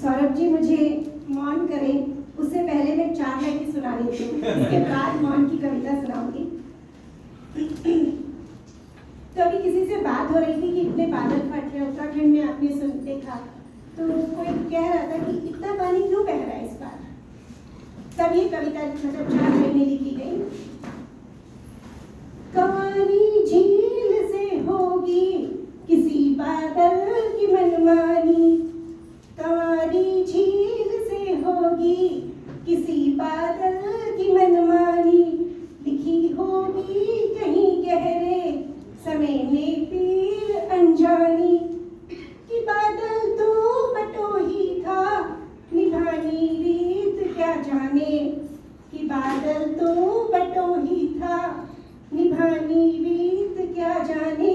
सौरभ जी मुझे मौन करें, उससे पहले मैं 4 लाइनें सुना लेती हूँ, उसके बाद मौन की कविता सुनाऊंगी। तो अभी किसी से बात हो रही थी कि इतने बादल फट रहे उत्तराखंड में, आपने सुनते था तो कोई कह रहा था कि इतना पानी क्यों बह रहा है इस बार। तब ये कविता मतलब 4 लाइनें लिखी गई। कवानी झील से होगी किसी बादल की मनमानी, कवानी झील से होगी किसी बादल की मनमानी, लिखी होगी कहीं गहरे समय में पीर अनजानी, कि बादल तो बटोही था निभानी रीत क्या जाने, कि बादल तो बटोही था निभानी रीत क्या जाने।